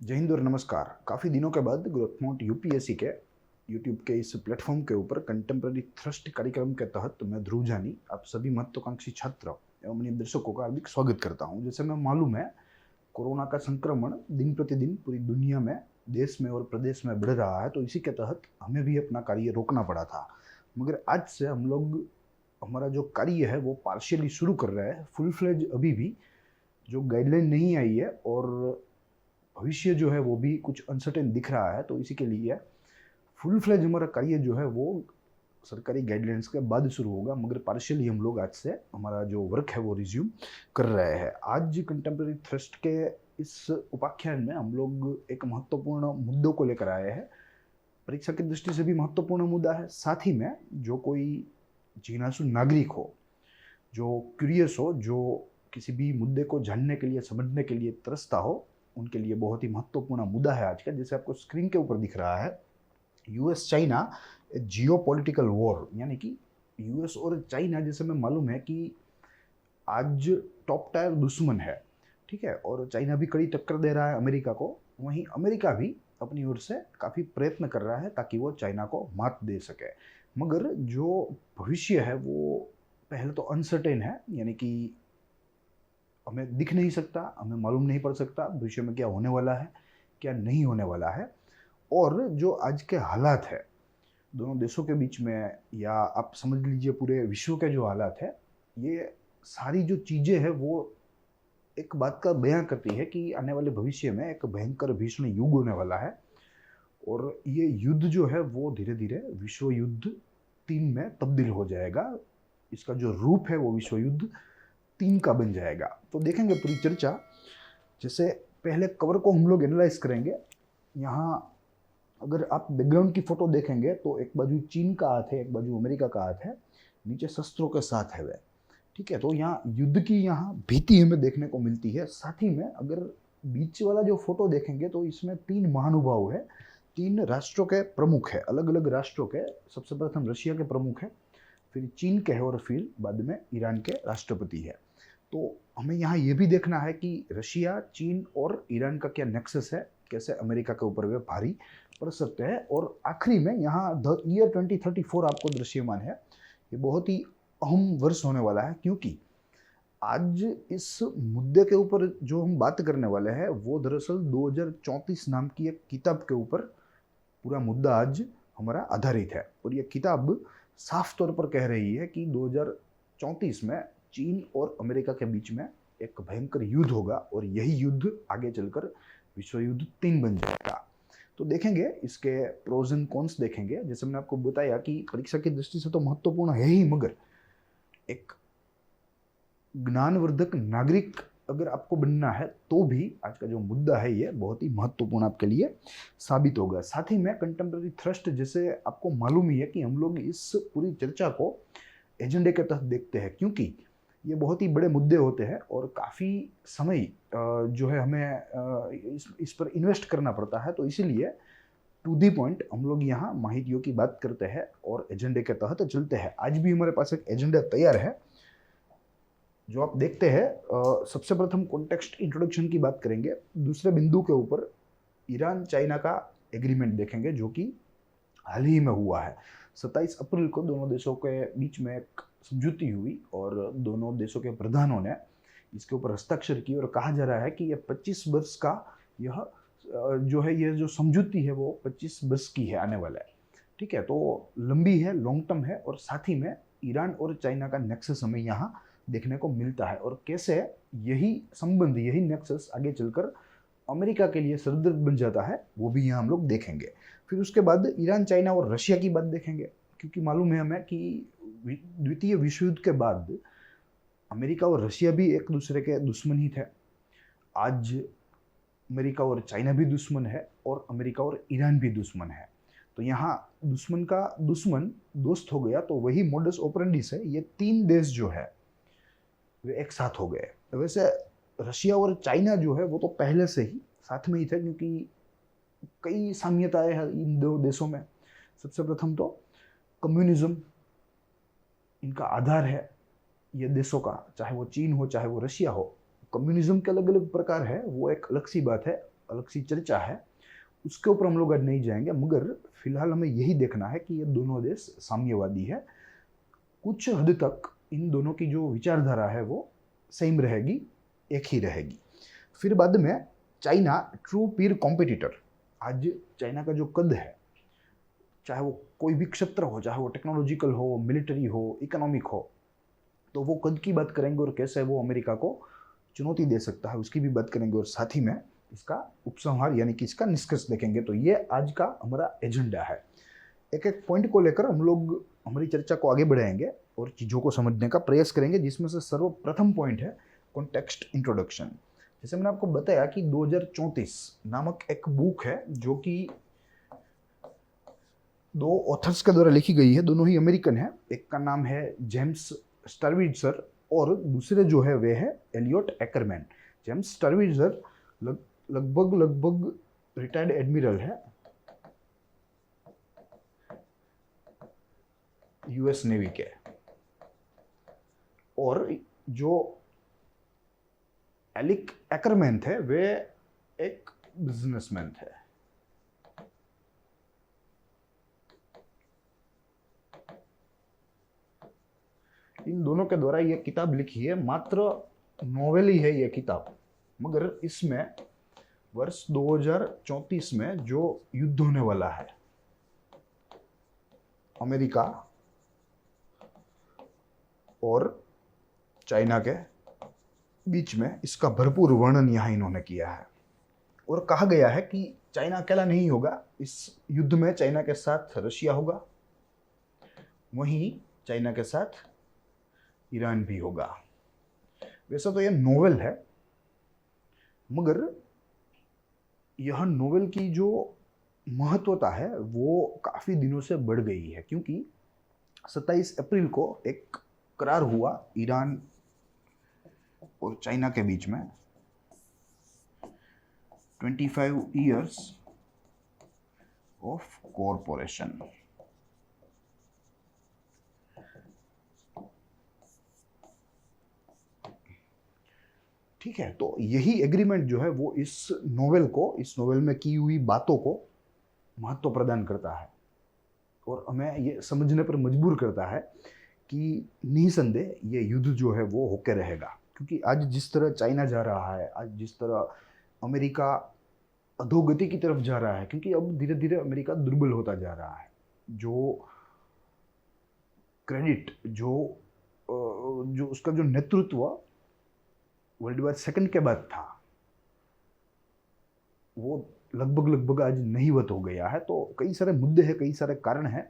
जय हिंद और नमस्कार। काफ़ी दिनों के बाद ग्रोथमोट यूपीएससी के यूट्यूब के इस प्लेटफॉर्म के ऊपर कंटेम्प्रेरी थ्रस्ट कार्यक्रम के तहत मैं ध्रुव जानी आप सभी महत्वाकांक्षी छात्र एवं अन्य दर्शकों का हार्दिक स्वागत करता हूं। जैसे मैं मालूम है, कोरोना का संक्रमण दिन प्रतिदिन पूरी दुनिया में, देश में और प्रदेश में बढ़ रहा है, तो इसी के तहत हमें भी अपना कार्य रोकना पड़ा था। मगर आज से हम लोग हमारा जो कार्य है वो पार्शियली शुरू कर रहे हैं। फुल फ्लेज अभी भी जो गाइडलाइन नहीं आई है और भविष्य जो है वो भी कुछ अनसर्टेन दिख रहा है, तो इसी के लिए फुल फ्लेज हमारा कार्य जो है वो सरकारी गाइडलाइंस के बाद शुरू होगा। मगर पार्शियली हम लोग आज से हमारा जो वर्क है वो रिज्यूम कर रहे हैं। आज कंटेम्प्रेरी थ्रस्ट के इस उपाख्यान में हम लोग एक महत्वपूर्ण मुद्दों को लेकर आए हैं। परीक्षा की दृष्टि से भी महत्वपूर्ण मुद्दा है, साथ ही में जो कोई जिज्ञासु नागरिक हो, जो क्यूरियस हो, जो किसी भी मुद्दे को जानने के लिए, समझने के लिए तरसता हो, उनके लिए बहुत ही महत्वपूर्ण मुद्दा है आज का। जैसे आपको स्क्रीन के ऊपर दिख रहा है, यूएस चाइना जियो पॉलिटिकल वॉर, यानी कि यूएस और चाइना, जैसे हमें मालूम है कि आज टॉप टायर दुश्मन है, ठीक है, और चाइना भी कड़ी टक्कर दे रहा है अमेरिका को। वहीं अमेरिका भी अपनी ओर से काफ़ी प्रयत्न कर रहा है ताकि वो चाइना को मात दे सके। मगर जो भविष्य है वो पहले तो अनसर्टेन है, यानी कि हमें दिख नहीं सकता, हमें मालूम नहीं पड़ सकता भविष्य में क्या होने वाला है, क्या नहीं होने वाला है। और जो आज के हालात है दोनों देशों के बीच में, या आप समझ लीजिए पूरे विश्व के जो हालात है, ये सारी जो चीज़ें हैं वो एक बात का बयान करती है कि आने वाले भविष्य में एक भयंकर भीषण युग होने वाला है। और ये युद्ध जो है वो धीरे धीरे विश्व युद्ध 3 में तब्दील हो जाएगा। इसका जो रूप है वो विश्व युद्ध 3 का बन जाएगा। तो देखेंगे पूरी चर्चा। जैसे पहले कवर को हम लोग एनालाइज करेंगे। यहाँ अगर आप बैकग्राउंड की फोटो देखेंगे तो एक बाजू चीन का हाथ है, एक बाजू अमेरिका का हाथ है, नीचे शस्त्रों के साथ है वे, ठीक है। तो यहाँ युद्ध की यहाँ भीति हमें देखने को मिलती है। साथ ही में अगर बीच वाला जो फोटो देखेंगे तो इसमें 3 महानुभाव है, 3 राष्ट्रों के प्रमुख है, अलग अलग राष्ट्रों के। सबसे प्रथम रशिया के प्रमुख है, फिर चीन के है, और फिर बाद में ईरान के राष्ट्रपति है। तो हमें यहाँ ये भी देखना है कि रशिया, चीन और ईरान का क्या नेक्सस है, कैसे अमेरिका के ऊपर वे भारी पड़ सकते हैं। और आखिरी में यहाँ द ईयर 2034 आपको दृश्यमान है। ये बहुत ही अहम वर्ष होने वाला है, क्योंकि आज इस मुद्दे के ऊपर जो हम बात करने वाले हैं वो दरअसल 2034 नाम की एक किताब के ऊपर पूरा मुद्दा आज हमारा आधारित है। और ये किताब साफ तौर पर कह रही है कि 2034 में चीन और अमेरिका के बीच में एक भयंकर युद्ध होगा, और यही युद्ध आगे चलकर विश्व युद्ध 3 बन जाएगा। तो देखेंगे इसके प्रोज एंड कॉन्स देखेंगे। जैसे मैंने आपको बताया कि परीक्षा की दृष्टि से तो महत्वपूर्ण है ही, मगर एक ज्ञानवर्धक नागरिक अगर आपको बनना है तो भी आज का जो मुद्दा है ये बहुत ही महत्वपूर्ण आपके लिए साबित होगा। साथ ही में कंटेम्प्रेरी थ्रस्ट, जैसे आपको मालूम ही है कि हम लोग इस पूरी चर्चा को एजेंडे के तहत देखते हैं, क्योंकि ये बहुत ही बड़े मुद्दे होते हैं और काफ़ी समय जो है हमें इस पर इन्वेस्ट करना पड़ता है। तो इसीलिए टू दी पॉइंट हम लोग यहाँ माहितियों की बात करते हैं और एजेंडे के तहत चलते हैं। आज भी हमारे पास एक एजेंडा तैयार है जो आप देखते हैं। सबसे प्रथम कॉन्टेक्स्ट इंट्रोडक्शन की बात करेंगे। दूसरे बिंदु के ऊपर ईरान चाइना का एग्रीमेंट देखेंगे जो कि हाल ही में हुआ है। 27 अप्रैल को दोनों देशों के बीच में एक समझौती हुई और दोनों देशों के प्रधानों ने इसके ऊपर हस्ताक्षर किए। और कहा जा रहा है कि यह 25 वर्ष का यह जो है, ये जो समझौती है वो 25 वर्ष की है, आने वाला है, ठीक है। तो लंबी है, लॉन्ग टर्म है। और साथ ही में ईरान और चाइना का नेक्सस हमें यहाँ देखने को मिलता है, और कैसे यही संबंध, यही नेक्सस आगे चलकर अमेरिका के लिए सरदर्द बन जाता है, वो भी यहाँ हम लोग देखेंगे। फिर उसके बाद ईरान, चाइना और रशिया की बात देखेंगे, क्योंकि मालूम है हमें कि द्वितीय विश्व युद्ध के बाद अमेरिका और रशिया भी एक दूसरे के दुश्मन ही थे। आज अमेरिका और चाइना भी दुश्मन है, और अमेरिका और ईरान भी दुश्मन है। तो यहाँ दुश्मन का दुश्मन दोस्त हो गया, तो वही मोडस ऑपरेंडी से ये 3 देश जो है वे एक साथ हो गए। वैसे रशिया और चाइना जो है वो तो पहले से ही साथ में ही थे, क्योंकि कई साम्यताएं हैं इन दो देशों में। सबसे प्रथम तो कम्युनिज्म इनका आधार है, ये देशों का, चाहे वो चीन हो चाहे वो रशिया हो। कम्युनिज्म के अलग अलग प्रकार है, वो एक अलग सी बात है। अलग सी चर्चा है, उसके ऊपर हम लोग आज नहीं जाएंगे, मगर फिलहाल हमें यही देखना है कि ये दोनों देश साम्यवादी है। कुछ हद तक इन दोनों की जो विचारधारा है वो सेम रहेगी, एक ही रहेगी। फिर बाद में चाइना ट्रू पीर कॉम्पिटिटर। आज चाइना का जो कद है, चाहे वो कोई भी क्षेत्र हो, चाहे वो टेक्नोलॉजिकल हो, मिलिट्री हो, इकोनॉमिक हो, तो वो कद की बात करेंगे और कैसे वो अमेरिका को चुनौती दे सकता है उसकी भी बात करेंगे, और साथ ही में इसका उपसंहार यानी कि इसका निष्कर्ष देखेंगे। तो ये आज का हमारा एजेंडा है। एक एक पॉइंट को लेकर हम लोग हमारी चर्चा को आगे बढ़ाएंगे और चीज़ों को समझने का प्रयास करेंगे, जिसमें से सर्वप्रथम पॉइंट है कॉन्टेक्स्ट इंट्रोडक्शन। जैसे मैंने आपको बताया कि 2034 नामक एक बुक है जो कि दो ऑथर्स के द्वारा लिखी गई है, दोनों ही अमेरिकन है। एक का नाम है जेम्स स्टर्विट्जर और दूसरे जो है वे है एलियट एक्करमैन। जेम्स स्टर्विट्जर लगभग रिटायर्ड एडमिरल है यूएस नेवी के, और जो एलिक एक्करमैन थे वे एक बिजनेसमैन थे। इन दोनों के द्वारा यह किताब लिखी है, मात्र नॉवेल ही है यह किताब, मगर इसमें वर्ष 2034 में जो युद्ध होने वाला है अमेरिका और चाइना के बीच में, इसका भरपूर वर्णन यहाँ इन्होंने किया है। और कहा गया है कि चाइना अकेला नहीं होगा इस युद्ध में, चाइना के साथ रशिया होगा, वहीं चाइना के साथ ईरान भी होगा। वैसे तो यह नोवेल है, मगर यह नोवेल की जो महत्वता है वो काफ़ी दिनों से बढ़ गई है, क्योंकि 27 अप्रैल को एक करार हुआ ईरान और चाइना के बीच में 25 ईयर्स ऑफ कोऑपरेशन। ठीक है, तो यही एग्रीमेंट जो है वो इस नोवेल में की हुई बातों को महत्व प्रदान करता है और हमें ये समझने पर मजबूर करता है कि निसंदेह ये युद्ध जो है वो होके रहेगा। क्योंकि आज जिस तरह चाइना जा रहा है, आज जिस तरह अमेरिका अधोगति की तरफ जा रहा है, क्योंकि अब धीरे धीरे अमेरिका दुर्बल होता जा रहा है। जो क्रेडिट, जो उसका जो नेतृत्व वर्ल्ड वॉर सेकंड के बाद था, वो लगभग आज नहीवत हो गया है। तो कई सारे मुद्दे हैं, कई सारे कारण हैं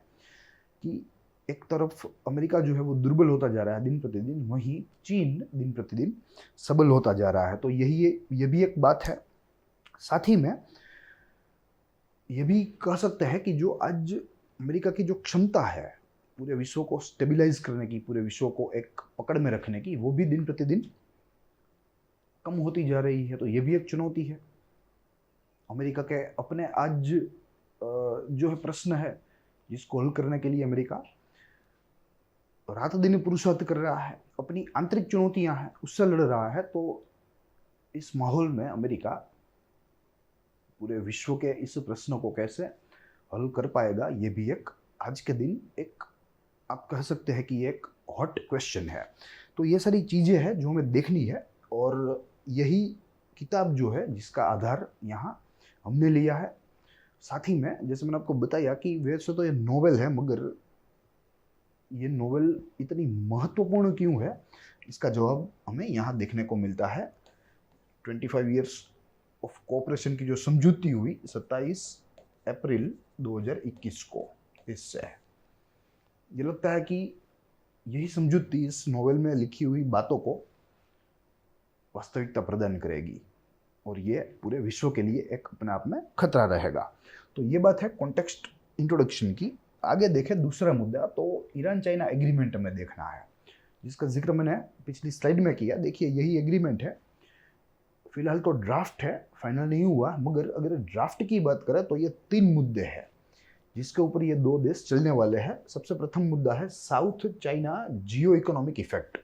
कि एक तरफ अमेरिका जो है वो दुर्बल होता जा रहा है दिन प्रतिदिन, वहीं चीन दिन प्रतिदिन सबल होता जा रहा है। तो ये भी एक बात है। साथ ही में ये भी कह सकते हैं कि जो आज अमेरिका की जो क्षमता है पूरे विश्व को स्टेबलाइज करने की, पूरे विश्व को एक पकड़ में रखने की, वो भी दिन प्रतिदिन कम होती जा रही है। तो ये भी एक चुनौती है। अमेरिका के अपने आज जो है प्रश्न है जिसको हल करने के लिए अमेरिका रात दिन पुरुषार्थ कर रहा है, अपनी आंतरिक चुनौतियां हैं उससे लड़ रहा है। तो इस माहौल में अमेरिका पूरे विश्व के इस प्रश्न को कैसे हल कर पाएगा, ये भी एक आज के दिन एक आप कह सकते हैं कि एक हॉट क्वेश्चन है। तो ये सारी चीज़ें हैं जो हमें देखनी है, और यही किताब जो है जिसका आधार यहाँ हमने लिया है। साथ ही में जैसे मैंने आपको बताया कि वैसे तो ये नोवेल है, मगर ये नोवेल इतनी महत्वपूर्ण क्यों है, इसका जवाब हमें यहाँ देखने को मिलता है। 25 ईयर्स ऑफ कोऑपरेशन की जो समझौती हुई 27 अप्रैल 2021 को, इससे ये लगता है कि यही समझौती इस नोवेल में लिखी हुई बातों को वास्तविकता प्रदान करेगी, और ये पूरे विश्व के लिए एक अपने आप में खतरा रहेगा। तो ये बात है कॉन्टेक्स्ट इंट्रोडक्शन की। आगे देखें दूसरा मुद्दा, तो ईरान चाइना एग्रीमेंट में देखना है, जिसका जिक्र मैंने पिछली स्लाइड में किया। देखिए यही एग्रीमेंट है, फिलहाल तो ड्राफ्ट है, फाइनल नहीं हुआ, मगर अगर ड्राफ्ट की बात करें तो ये 3 मुद्दे हैं जिसके ऊपर ये 2 देश चलने वाले हैं। सबसे प्रथम मुद्दा है साउथ चाइना जियो इकोनॉमिक इफेक्ट,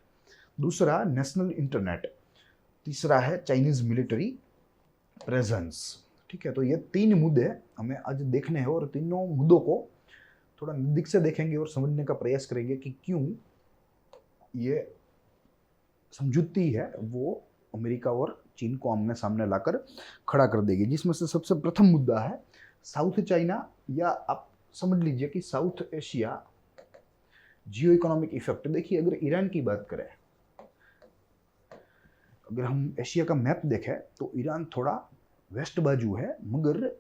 दूसरा नेशनल इंटरनेट, तीसरा है चाइनीज मिलिट्री प्रेजेंस। ठीक है, तो ये 3 मुद्दे हमें आज देखने हैं और तीनों मुद्दों को थोड़ा नजदीक से देखेंगे और समझने का प्रयास करेंगे कि क्यों ये समझौती है वो अमेरिका और चीन को आमने सामने लाकर खड़ा कर देगी। जिसमें से सबसे प्रथम मुद्दा है साउथ चाइना, या आप समझ लीजिए कि साउथ एशिया जियो इकोनॉमिक इफेक्ट। देखिए, अगर ईरान की बात करें, अगर हम एशिया का मैप देखें तो ईरान थोड़ा वेस्ट बाजू है, मगर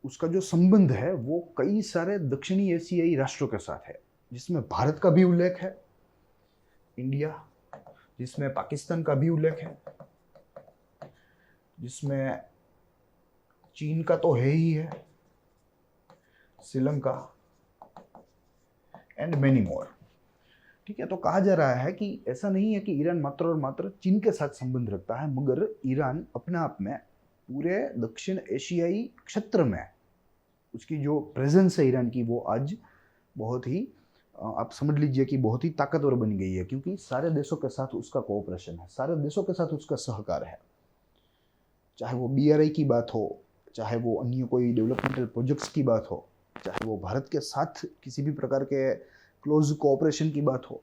उसका जो संबंध है वो कई सारे दक्षिणी एशियाई राष्ट्रों के साथ है, जिसमें भारत का भी उल्लेख है, इंडिया, जिसमें पाकिस्तान का भी उल्लेख है, जिसमें चीन का तो है ही है, श्रीलंका एंड मेनी मोर। ठीक है, तो कहा जा रहा है कि ऐसा नहीं है कि ईरान मात्र और मात्र चीन के साथ संबंध रखता है, मगर ईरान अपने आप में पूरे दक्षिण एशियाई क्षेत्र में उसकी जो प्रेजेंस है ईरान की, वो आज बहुत ही आप समझ लीजिए कि बहुत ही ताकतवर बन गई है, क्योंकि सारे देशों के साथ उसका कोऑपरेशन है, सारे देशों के साथ उसका सहकार है। चाहे वो BRI की बात हो, चाहे वो अन्य कोई डेवलपमेंटल प्रोजेक्ट्स की बात हो, चाहे वो भारत के साथ किसी भी प्रकार के क्लोज कोऑपरेशन की बात हो,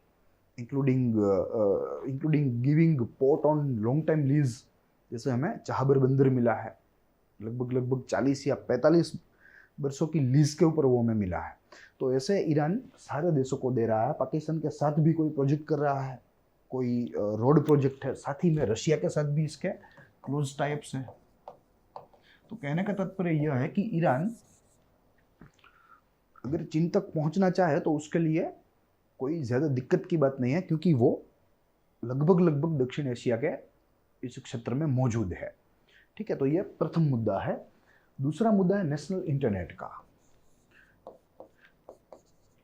including giving port on long time lease, जैसे हमें चाहबर बंदर मिला है, लगभग 40 या 45 वर्षों की लीज के ऊपर वो हमें मिला है। तो ऐसे ईरान सारे देशों को दे रहा है। पाकिस्तान के साथ भी कोई प्रोजेक्ट कर रहा है, कोई रोड प्रोजेक्ट है, साथ ही में रशिया के साथ भी इसके क्लोज टाइप्स हैं। तो कहने का तात्पर्य यह है कि ईरान अगर चीन तक पहुंचना चाहे तो उसके लिए कोई ज़्यादा दिक्कत की बात नहीं है, क्योंकि वो लगभग दक्षिण एशिया के इस क्षेत्र में मौजूद है। ठीक है, तो ये प्रथम मुद्दा है। दूसरा मुद्दा है नेशनल इंटरनेट का।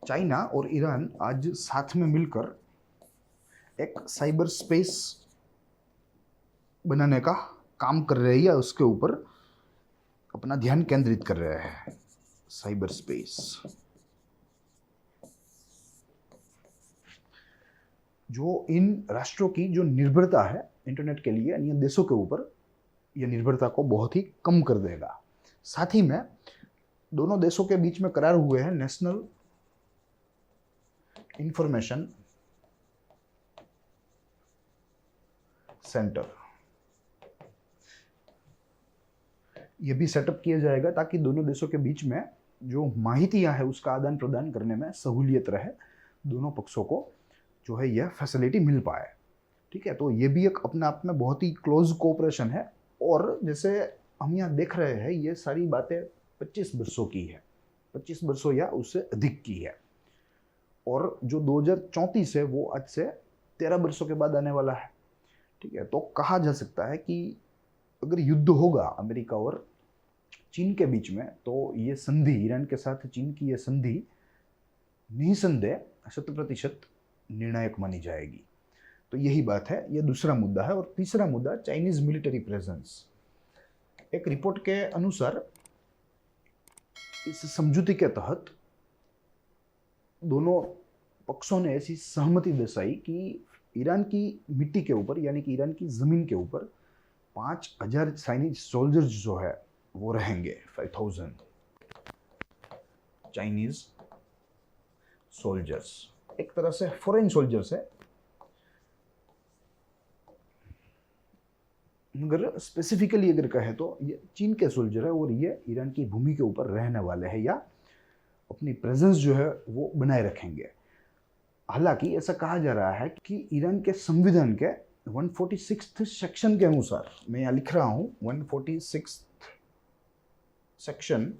चाइना और ईरान आज साथ में मिलकर एक साइबर स्पेस बनाने का काम कर रहे हैं, या उसके ऊपर अपना ध्यान केंद्रित कर रहे हैं। साइबर स्पेस जो इन राष्ट्रों की जो निर्भरता है इंटरनेट के लिए अन्य देशों के ऊपर, यह निर्भरता को बहुत ही कम कर देगा। साथ ही में दोनों देशों के बीच में करार हुए हैं नेशनल इंफॉर्मेशन सेंटर। यह भी सेटअप किया जाएगा ताकि दोनों देशों के बीच में जो माहितियां है उसका आदान प्रदान करने में सहूलियत रहे, दोनों पक्षों को जो है यह फैसिलिटी मिल पाए। ठीक है, तो ये भी एक अपने आप में बहुत ही क्लोज कोऑपरेशन है। और जैसे हम यहाँ देख रहे हैं, ये सारी बातें 25 वर्षों की है, 25 वर्षों या उससे अधिक की है, और जो 2034 है वो आज से 13 वर्षों के बाद आने वाला है। ठीक है, तो कहा जा सकता है कि अगर युद्ध होगा अमेरिका और चीन के बीच में, तो ये संधि, ईरान के साथ चीन की ये संधि निसंदेह 100% निर्णायक मानी जाएगी। तो यही बात है, ये दूसरा मुद्दा है। और तीसरा मुद्दा चाइनीज मिलिट्री प्रेजेंस। एक रिपोर्ट के अनुसार इस समझौते के तहत दोनों पक्षों ने ऐसी सहमति दर्शाई कि ईरान की मिट्टी के ऊपर, यानी कि ईरान की जमीन के ऊपर 5000 चाइनीज सोल्जर्स जो है वो रहेंगे। 5000 चाइनीज सोल्जर्स, एक तरह से फॉरेन सोल्जर्स है, मगर स्पेसिफिकली अगर कहे तो ये चीन के सोल्जर है और ये ईरान की भूमि के ऊपर रहने वाले हैं या अपनी प्रेजेंस जो है वो बनाए रखेंगे। हालांकि ऐसा कहा जा रहा है कि ईरान के संविधान के 146 सेक्शन के अनुसार, मैं यहाँ लिख रहा हूँ 146 section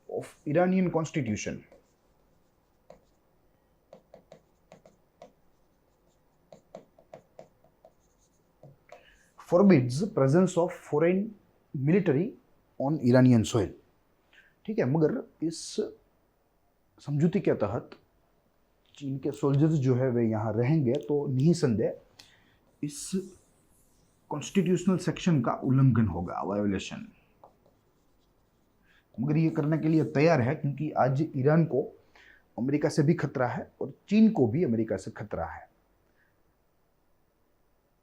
of Iranian constitution, forbids presence of foreign military on Iranian soil। ठीक है, मगर इस समझौते के तहत चीन के सोल्जर्स जो है वे यहाँ रहेंगे, तो निसंदेह इस कॉन्स्टिट्यूशनल सेक्शन का उल्लंघन होगा, वायोलेशन। मगर ये करने के लिए तैयार है, क्योंकि आज ईरान को अमेरिका से भी खतरा है और चीन को भी अमेरिका से खतरा है।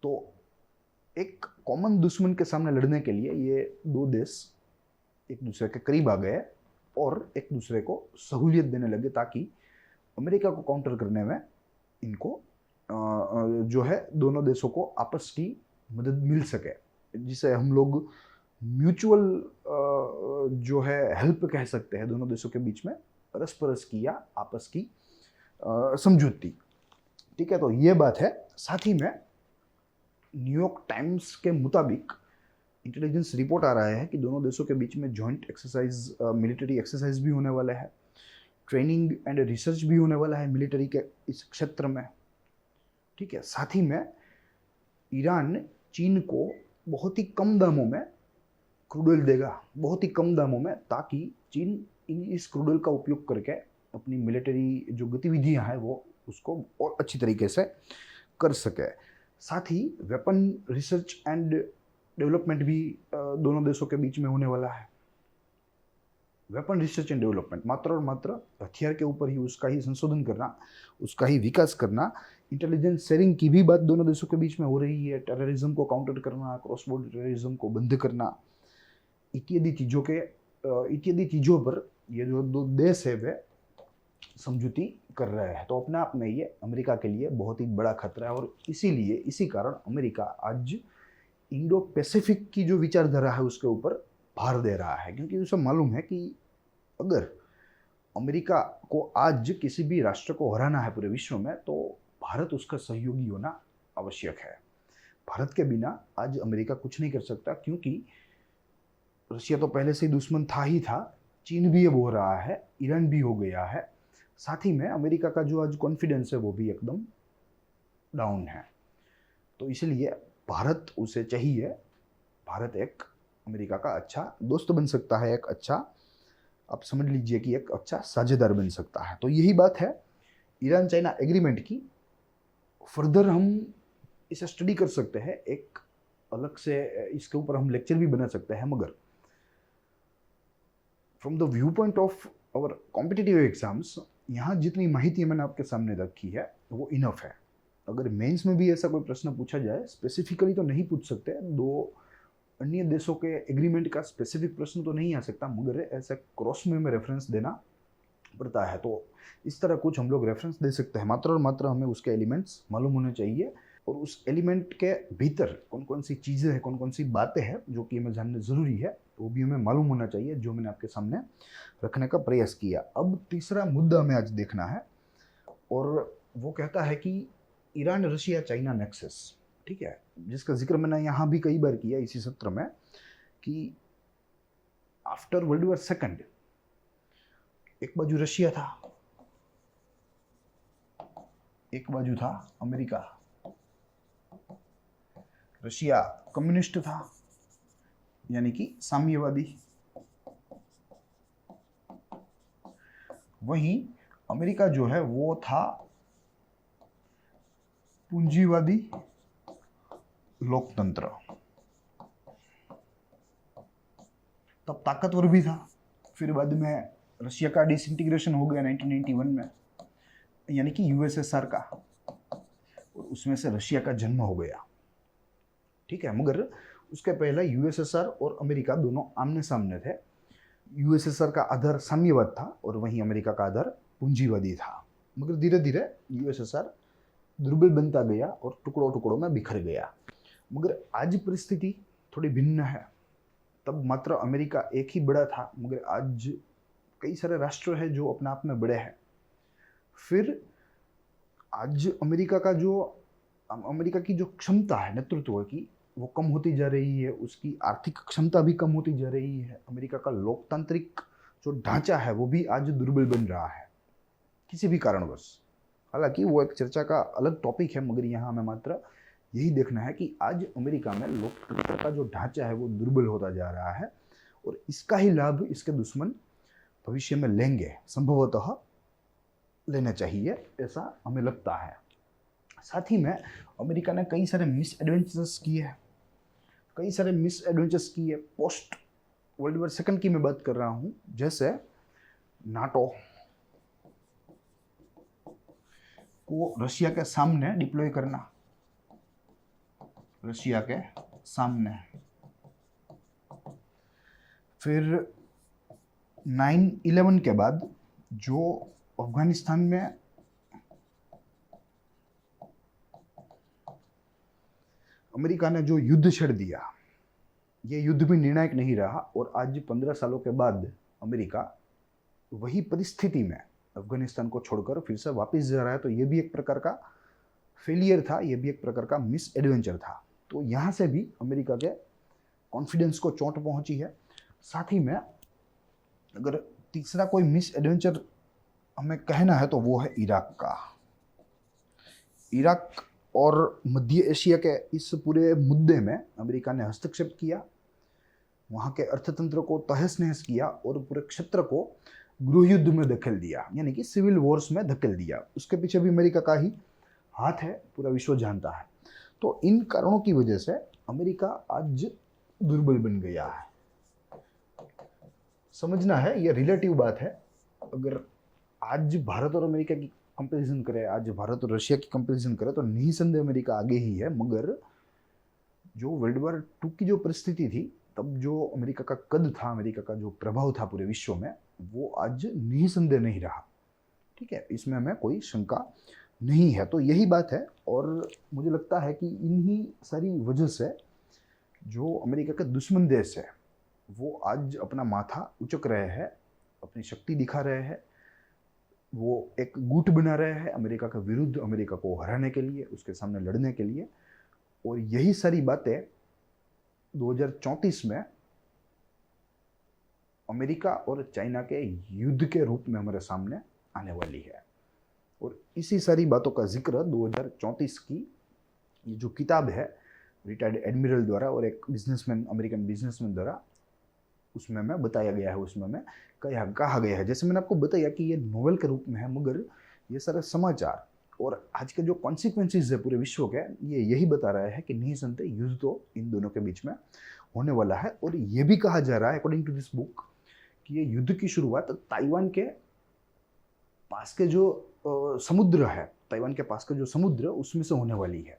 तो एक कॉमन दुश्मन के सामने लड़ने के लिए ये दो देश एक दूसरे के करीब आ गए और एक दूसरे को सहूलियत देने लगे ताकि अमेरिका को काउंटर करने में इनको जो है दोनों देशों को आपस की मदद मिल सके, जिसे हम लोग म्यूचुअल जो है हेल्प कह सकते हैं दोनों देशों के बीच में परस्परस की या आपस की समझौती। ठीक है, तो ये बात है। साथ ही में न्यूयॉर्क टाइम्स के मुताबिक इंटेलिजेंस रिपोर्ट आ रहा है कि दोनों देशों के बीच में जॉइंट एक्सरसाइज, मिलिट्री एक्सरसाइज भी होने वाला है, ट्रेनिंग एंड रिसर्च भी होने वाला है मिलिट्री के इस क्षेत्र में। ठीक है, साथ ही में ईरान चीन को बहुत ही कम दामों में क्रूड ऑयल देगा, बहुत ही कम दामों में, ताकि चीन इस क्रूड ऑयल का उपयोग करके अपनी मिलिट्री जो गतिविधियां हैं वो उसको और अच्छी तरीके से कर सके। साथ ही वेपन रिसर्च एंड डेवलपमेंट भी दोनों देशों के बीच में होने वाला है। वेपन रिसर्च एंड डेवलपमेंट मात्र और मात्र हथियार के ऊपर ही उसका ही संशोधन करना, उसका ही विकास करना। इंटेलिजेंस शेयरिंग की भी बात दोनों देशों के बीच में हो रही है। टेररिज्म को काउंटर करना, क्रॉस बॉर्डर टेररिज्म को बंद करना, इत्यादि चीज़ों पर ये जो दो देश है वे समझौती कर रहे हैं। तो अपने आप में ये अमेरिका के लिए बहुत ही बड़ा खतरा है और इसीलिए इसी कारण अमेरिका आज इंडो पैसिफिक की जो विचारधारा है उसके ऊपर भार दे रहा है, क्योंकि उसे मालूम है कि अगर अमेरिका को आज किसी भी राष्ट्र को हराना है पूरे विश्व में तो भारत उसका सहयोगी होना आवश्यक है। भारत के बिना आज अमेरिका कुछ नहीं कर सकता, क्योंकि रशिया तो पहले से ही दुश्मन था ही था, चीन भी अब हो रहा है, ईरान भी हो गया है। साथ ही में अमेरिका का जो आज कॉन्फिडेंस है वो भी एकदम डाउन है। तो इसलिए भारत उसे चाहिए, भारत एक अमेरिका का अच्छा दोस्त बन सकता है, एक अच्छा, आप समझ लीजिए कि एक अच्छा साझेदार बन सकता है। तो यही बात है ईरान चाइना एग्रीमेंट की। फर्दर हम इसे स्टडी कर सकते हैं, एक अलग से इसके ऊपर हम लेक्चर भी बना सकते हैं, मगर from the view point of our competitive exams यहाँ जितनी माहिती मैंने आपके सामने रखी है वो इनफ है। अगर मेंस में भी ऐसा कोई प्रश्न पूछा जाए, स्पेसिफिकली तो नहीं पूछ सकते, दो अन्य देशों के एग्रीमेंट का स्पेसिफिक प्रश्न तो नहीं आ सकता, मगर ऐसा क्रॉस में रेफरेंस देना पड़ता है। तो इस तरह कुछ हम लोग रेफरेंस दे सकते हैं, मात्र और मात्र हमें उसके एलिमेंट्स मालूम होने चाहिए और उस एलिमेंट के भीतर कौन कौन सी चीज़ें हैं, कौन कौन सी बातें हैं जो कि हमें जानना ज़रूरी है, वो भी हमें मालूम होना चाहिए, जो मैंने आपके सामने रखने का प्रयास किया। अब तीसरा मुद्दा हमें आज देखना है और वो कहता है कि ईरान रशिया चाइना नेक्सस। ठीक है, जिसका जिक्र मैंने यहाँ भी कई बार किया इसी सत्र में कि आफ्टर वर्ल्ड वॉर सेकंड एक बाजू रशिया था, एक बाजू था अमेरिका। रशिया कम्युनिस्ट था, यानी कि साम्यवादी, वहीं अमेरिका जो है वो था पूंजीवादी लोकतंत्र। तब ताकतवर भी था, फिर बाद में रशिया का डिसइंटीग्रेशन हो गया 1991 में, यानी कि यूएसएसआर का, और उसमें से रशिया का जन्म हो गया। ठीक है, मगर उसके पहले यूएसएसआर और अमेरिका दोनों आमने सामने थे। यूएसएसआर का आधार साम्यवाद था और वहीं अमेरिका का आधार पूंजीवादी था, मगर धीरे धीरे यूएसएसआर दुर्बल बनता गया और टुकड़ों टुकड़ों में बिखर गया। मगर आज परिस्थिति थोड़ी भिन्न है। तब मात्र अमेरिका एक ही बड़ा था, मगर आज कई सारे राष्ट्र हैं जो अपने आप में बड़े हैं। फिर आज अमेरिका की जो क्षमता है नेतृत्व की वो कम होती जा रही है, उसकी आर्थिक क्षमता भी कम होती जा रही है। अमेरिका का लोकतांत्रिक जो ढांचा है वो भी आज दुर्बल बन रहा है किसी भी कारणवश। हालांकि वो एक चर्चा का अलग टॉपिक है, मगर यहाँ हमें मात्र यही देखना है कि आज अमेरिका में लोकतंत्र का जो ढांचा है वो दुर्बल होता जा रहा है और इसका ही लाभ इसके दुश्मन भविष्य में लेंगे, संभवतः लेना चाहिए, ऐसा हमें लगता है। साथ ही में अमेरिका ने कई सारे मिस एडवेंचर्स किए पोस्ट वर्ल्ड वॉर सेकंड की मैं बात कर रहा हूँ, जैसे नाटो को रशिया के सामने डिप्लॉय करना, रशिया के सामने। फिर 9/11 के बाद जो अफगानिस्तान में अमेरिका ने जो युद्ध छेड़ दिया, ये युद्ध भी निर्णायक नहीं रहा और आज 15 सालों के बाद अमेरिका वही परिस्थिति में अफगानिस्तान को छोड़कर फिर से वापस जा रहा है। तो ये भी एक प्रकार का फेलियर था, ये भी एक प्रकार का मिस एडवेंचर था। तो यहाँ से भी अमेरिका के कॉन्फिडेंस को चोट पहुंची है। साथ ही में अगर तीसरा कोई मिस एडवेंचर हमें कहना है तो वो है इराक का। इराक और मध्य एशिया के इस पूरे मुद्दे में अमेरिका ने हस्तक्षेप किया, वहाँ के अर्थतंत्र को तहस नहस किया और पूरे क्षेत्र को गृह युद्ध में धकेल दिया, यानी कि सिविल वॉर्स में धकेल दिया। उसके पीछे भी अमेरिका का ही हाथ है, पूरा विश्व जानता है। तो इन कारणों की वजह से अमेरिका आज दुर्बल बन गया है। समझना है, ये रिलेटिव बात है। अगर आज भारत और अमेरिका की कंपैरिजन करें, आज भारत और रशिया की कंपैरिजन करें तो निसंदेह अमेरिका आगे ही है। मगर जो वर्ल्ड वॉर 2 की जो परिस्थिति थी, तब जो अमेरिका का कद था, अमेरिका का जो प्रभाव था पूरे विश्व में, वो आज निसंदेह नहीं रहा। ठीक है, इसमें हमें कोई शंका नहीं है। तो यही बात है और मुझे लगता है कि इन्हीं सारी वजह से जो अमेरिका के दुश्मन देश है वो आज अपना माथा उचक रहे हैं, अपनी शक्ति दिखा रहे हैं, वो एक गुट बना रहे हैं अमेरिका के विरुद्ध, अमेरिका को हराने के लिए, उसके सामने लड़ने के लिए। और यही सारी बातें 2034 में अमेरिका और चाइना के युद्ध के रूप में हमारे सामने आने वाली है। और इसी सारी बातों का जिक्र 2034 की ये जो किताब है रिटायर्ड एडमिरल द्वारा और एक बिजनेसमैन, अमेरिकन बिजनेसमैन द्वारा, उसमें मैं बताया गया है, उसमें मैं कहा गया है। जैसे मैंने आपको बताया कि ये नोवेल के रूप में है, मगर ये सारे समाचार और आज के जो कॉन्सिक्वेंसेस है पूरे विश्व के, ये यही बता रहा है कि निसंदेह युद्ध तो इन दोनों के बीच में होने वाला है। और ये भी कहा जा रहा है अकॉर्डिंग टू दिस बुक कि ये युद्ध की शुरुआत ताइवान के पास के जो समुद्र है, ताइवान के पास का जो समुद्र, उसमें से होने वाली है।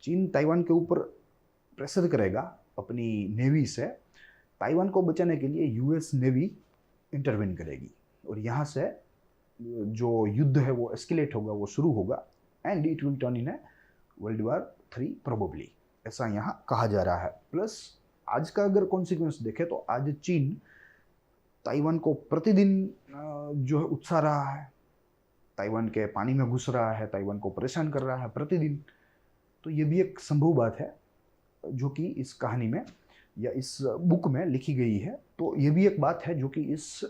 चीन ताइवान के ऊपर प्रेशर करेगा अपनी नेवी से, ताइवान को बचाने के लिए यूएस नेवी इंटरवेन करेगी और यहाँ से जो युद्ध है वो एस्केलेट होगा, वो शुरू होगा and it will turn in a world war 3 probably, ऐसा यहाँ कहा जा रहा है। प्लस आज का अगर कॉन्सिक्वेंस देखें तो आज चीन ताइवान को प्रतिदिन जो है उत्साह रहा है, ताइवान के पानी में घुस रहा है, ताइवान को परेशान कर रहा है प्रतिदिन। तो ये भी एक संभव बात है जो कि इस कहानी में या इस बुक में लिखी गई है। तो ये भी एक बात है जो कि इस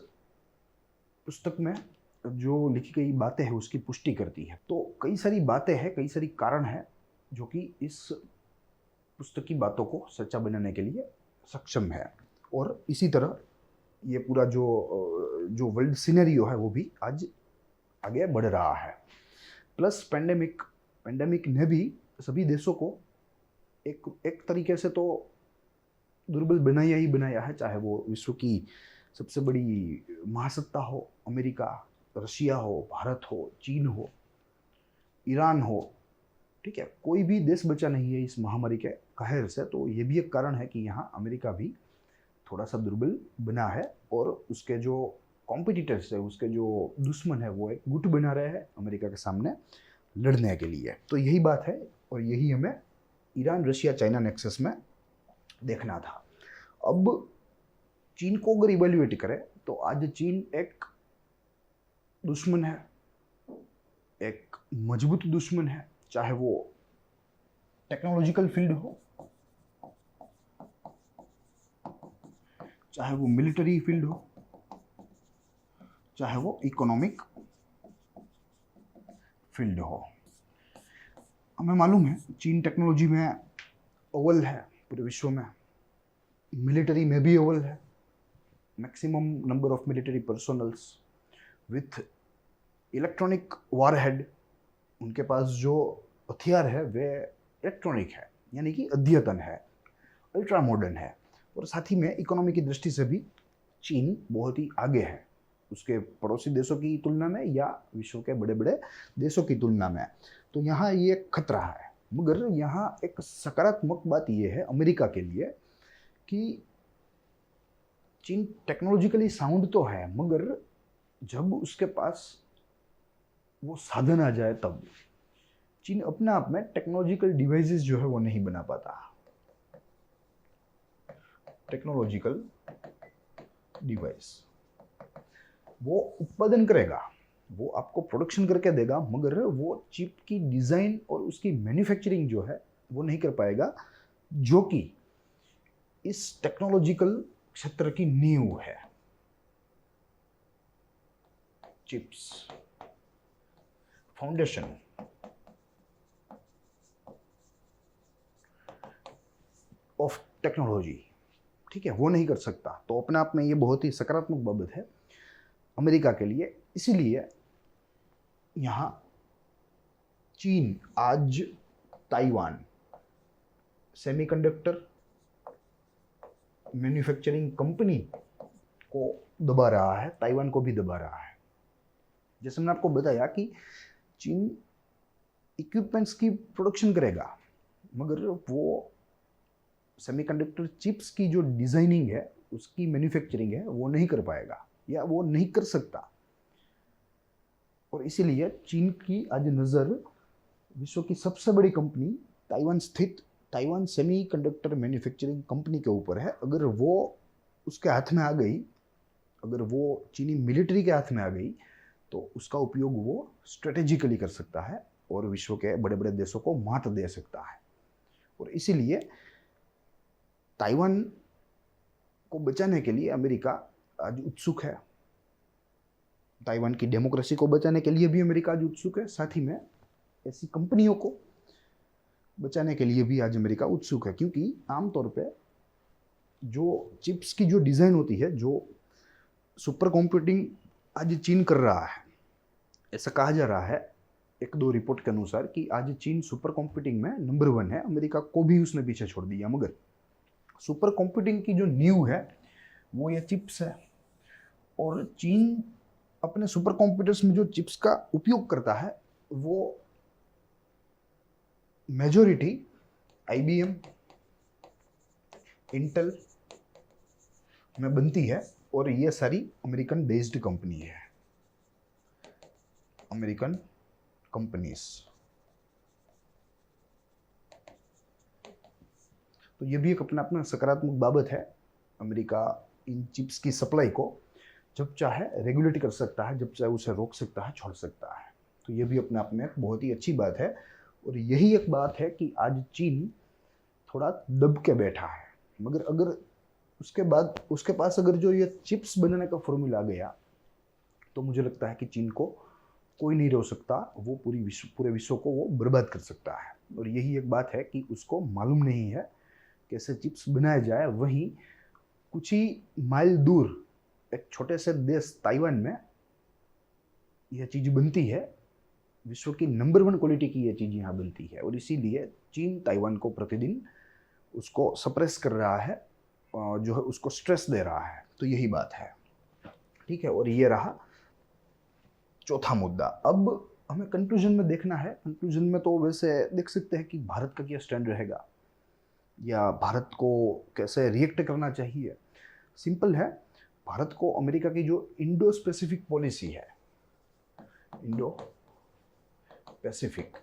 पुस्तक में जो लिखी गई बातें हैं उसकी पुष्टि करती है। तो कई सारी बातें हैं, कई सारी कारण हैं जो कि इस पुस्तक की बातों को सच्चा बनाने के लिए सक्षम है। और इसी तरह ये पूरा जो वर्ल्ड सिनेरियो है वो भी आज आगे बढ़ रहा है। प्लस पेंडेमिक ने भी सभी देशों को एक तरीके से तो दुर्बल बनाया ही बनाया है, चाहे वो विश्व की सबसे बड़ी महासत्ता हो, अमेरिका, रशिया हो, भारत हो, चीन हो, ईरान हो। ठीक है, कोई भी देश बचा नहीं है इस महामारी के कहर से। तो ये भी एक कारण है कि यहाँ अमेरिका भी थोड़ा सा दुर्बल बना है और उसके जो कॉम्पिटिटर्स है, उसके जो दुश्मन है, वो एक गुट बना रहे हैं अमेरिका के सामने लड़ने के लिए। तो यही बात है और यही हमें ईरान रशिया चाइना नेक्सस में देखना था। अब चीन को अगर इवेल्युएट करें तो आज चीन एक दुश्मन है, एक मजबूत दुश्मन है, चाहे वो टेक्नोलॉजिकल फील्ड हो, चाहे वो मिलिट्री फील्ड हो, चाहे वो इकोनॉमिक फील्ड हो। हमें मालूम है चीन टेक्नोलॉजी में अव्वल है पूरे विश्व में, मिलिट्री में भी अव्वल है, maximum number of military personnels with electronic warhead. उनके पास जो हथियार है वे इलेक्ट्रॉनिक है, यानी कि अद्यतन है, अल्ट्रा मॉडर्न है। और साथ ही में इकोनॉमी की दृष्टि से भी चीन बहुत ही आगे है उसके पड़ोसी देशों की तुलना में या विश्व के बड़े बड़े देशों की तुलना में। तो यहाँ ये खतरा है, मगर यहाँ एक सकारात्मक बात यह है अमेरिका के लिए कि चीन टेक्नोलॉजिकली साउंड तो है, मगर जब उसके पास वो साधन आ जाए तब चीन अपने आप में टेक्नोलॉजिकल डिवाइसेस जो है वो नहीं बना पाता। टेक्नोलॉजिकल डिवाइस वो उत्पादन करेगा, वो आपको प्रोडक्शन करके देगा, मगर वो चिप की डिजाइन और उसकी मैन्युफैक्चरिंग जो है वो नहीं कर पाएगा, जो कि इस टेक्नोलॉजिकल क्षेत्र की नींव है। चिप्स फाउंडेशन ऑफ टेक्नोलॉजी, ठीक है, वो नहीं कर सकता। तो अपने आप में ये बहुत ही सकारात्मक बाबत है अमेरिका के लिए। इसीलिए यहाँ चीन आज ताइवान सेमीकंडक्टर मैन्युफैक्चरिंग कंपनी को दबा रहा है, ताइवान को भी दबा रहा है। जैसे मैंने आपको बताया कि चीन इक्विपमेंट्स की प्रोडक्शन करेगा, मगर वो सेमीकंडक्टर चिप्स की जो डिजाइनिंग है, उसकी मैन्युफैक्चरिंग है, वो नहीं कर पाएगा या वो नहीं कर सकता। और इसीलिए चीन की आज नज़र विश्व की सबसे बड़ी कंपनी ताइवान स्थित ताइवान सेमीकंडक्टर मैन्युफैक्चरिंग कंपनी के ऊपर है। अगर वो उसके हाथ में आ गई, अगर वो चीनी मिलिट्री के हाथ में आ गई, तो उसका उपयोग वो स्ट्रेटेजिकली कर सकता है और विश्व के बड़े बड़े देशों को मात दे सकता है। और इसीलिए ताइवान को बचाने के लिए अमेरिका आज उत्सुक है। ताइवान की डेमोक्रेसी को बचाने के लिए भी अमेरिका आज उत्सुक है, साथ ही में ऐसी कंपनियों को बचाने के लिए भी आज अमेरिका उत्सुक है। क्योंकि आमतौर पे जो चिप्स की जो डिज़ाइन होती है, जो सुपर कंप्यूटिंग आज चीन कर रहा है, ऐसा कहा जा रहा है एक दो रिपोर्ट के अनुसार कि आज चीन सुपर कंप्यूटिंग में नंबर 1 है। अमेरिका को भी उसने पीछे छोड़ दिया, मगर सुपर कंप्यूटिंग की जो नींव है वो ये चिप्स है। और चीन अपने सुपर कंप्यूटर्स में जो चिप्स का उपयोग करता है वो मेजॉरिटी IBM, इंटेल में बनती है, और ये सारी अमेरिकन बेस्ड कंपनी है, अमेरिकन कंपनीज। तो ये भी एक अपना सकारात्मक बाबत है। अमेरिका इन चिप्स की सप्लाई को जब चाहे रेगुलेट कर सकता है, जब चाहे उसे रोक सकता है, छोड़ सकता है। तो ये भी अपने आप में बहुत ही अच्छी बात है। और यही एक बात है कि आज चीन थोड़ा दब के बैठा है, मगर अगर उसके बाद उसके पास अगर जो ये चिप्स बनाने का फॉर्मूला आ गया, तो मुझे लगता है कि चीन को कोई नहीं रोक सकता, वो पूरे विश्व को वो बर्बाद कर सकता है। और यही एक बात है कि उसको मालूम नहीं है कैसे चिप्स बनाया जाए। वहीं कुछ ही माइल दूर एक छोटे से देश ताइवान में यह चीज़ बनती है, विश्व की नंबर 1 क्वालिटी की यह चीज़ यहाँ बनती है। और इसीलिए चीन ताइवान को प्रतिदिन उसको सप्रेस कर रहा है, जो है उसको स्ट्रेस दे रहा है। तो यही बात है, ठीक है। और ये रहा चौथा मुद्दा। अब हमें कंक्लूजन में देखना है। कंक्लूजन में तो वैसे देख सकते हैं कि भारत का क्या स्टैंड रहेगा या भारत को कैसे रिएक्ट करना चाहिए। सिंपल है, भारत को अमेरिका की जो इंडो स्पेसिफिक पॉलिसी है, इंडो पैसिफिक,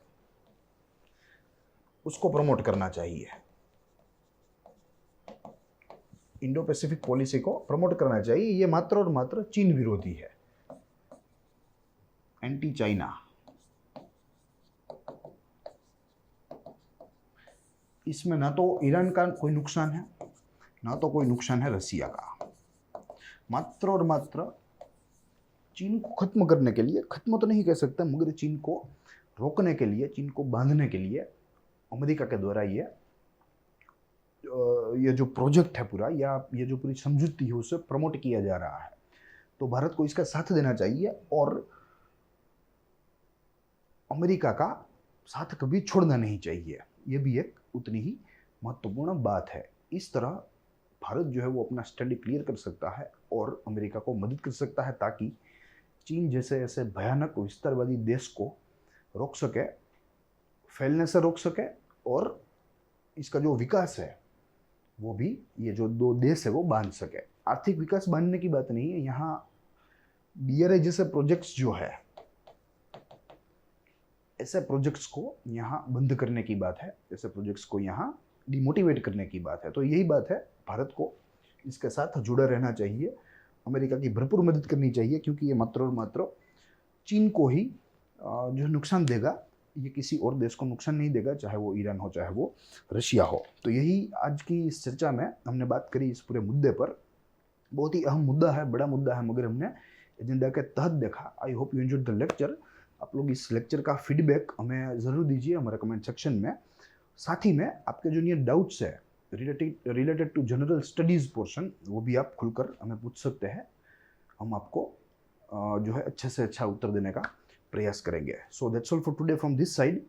उसको प्रमोट करना चाहिए। इंडो पैसिफिक पॉलिसी को प्रमोट करना चाहिए। ये मात्र और मात्र चीन विरोधी है, एंटी चाइना। इसमें ना तो ईरान का कोई नुकसान है, ना तो कोई नुकसान है रसिया का। मात्र और मात्र चीन को खत्म करने के लिए, खत्म तो नहीं कह सकता, मगर चीन को रोकने के लिए, चीन को बांधने के लिए अमेरिका के द्वारा ये जो प्रोजेक्ट है पूरा, या ये जो पूरी समझौती है, उसे प्रमोट किया जा रहा है। तो भारत को इसका साथ देना चाहिए और अमेरिका का साथ कभी छोड़ना नहीं चाहिए। ये भी एक उतनी ही महत्वपूर्ण बात है। इस तरह भारत जो है वो अपना स्टैंड क्लियर कर सकता है और अमेरिका को मदद कर सकता है, ताकि चीन जैसे ऐसे भयानक विस्तारवादी देश को रोक सके, फैलने से रोक सके और इसका जो विकास है वो भी ये जो दो देश है वो बांध सके। आर्थिक विकास बांधने की बात नहीं है यहाँ, डीआरआई जैसे प्रोजेक्ट्स जो है, ऐसे प्रोजेक्ट्स को यहाँ बंद करने की बात है, ऐसे प्रोजेक्ट्स को यहाँ डिमोटिवेट करने की बात है। तो यही बात है, भारत को इसके साथ जुड़ा रहना चाहिए, अमेरिका की भरपूर मदद करनी चाहिए, क्योंकि ये मात्र और मात्र चीन को ही जो नुकसान देगा, ये किसी और देश को नुकसान नहीं देगा, चाहे वो ईरान हो चाहे वो रशिया हो। तो यही आज की इस चर्चा में हमने बात करी इस पूरे मुद्दे पर। बहुत ही अहम मुद्दा है, बड़ा मुद्दा है, मगर हमने एजेंडा के तहत देखा। आई hope you enjoyed the lecture. आप लोग इस लेक्चर का फीडबैक हमें ज़रूर दीजिए हमारे कमेंट सेक्शन में। साथ ही में आपके जो ये डाउट्स है related to general studies portion, वो भी आप खुलकर हमें पूछ सकते हैं। हम आपको जो है अच्छे से अच्छा उत्तर देने का प्रयास करेंगे। So that's all for today from this side.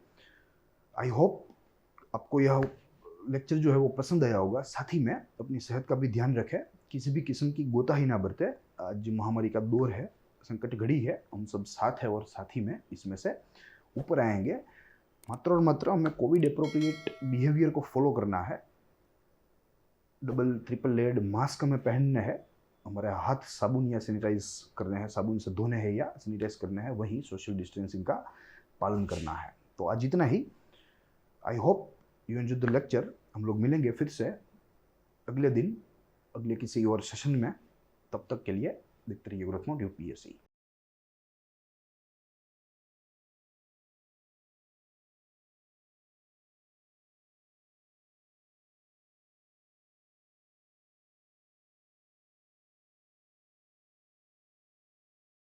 I hope आपको यह लेक्चर जो है वो पसंद आया होगा। साथ ही में अपनी सेहत का भी ध्यान रखें, किसी भी किस्म की कोताही ना बरते। आज महामारी का दौर है, संकट घड़ी है, हम सब साथ है और साथ ही में इसमें से ऊपर आएंगे। मात्र और मात्र हमें कोविड अप्रोप्रिएट बिहेवियर को फॉलो करना है। डबल ट्रिपल लेयर्ड मास्क हमें पहनने हैं, हमारे हाथ साबुन या सैनिटाइज करने हैं, साबुन से धोने हैं या सैनिटाइज करने हैं, वही सोशल डिस्टेंसिंग का पालन करना है। तो आज इतना ही। I hope you enjoy the lecture. हम लोग मिलेंगे फिर से अगले दिन, अगले किसी और सेशन में। तब तक के लिए देखते रहिए ग्रोथ मोड यूपीएससी।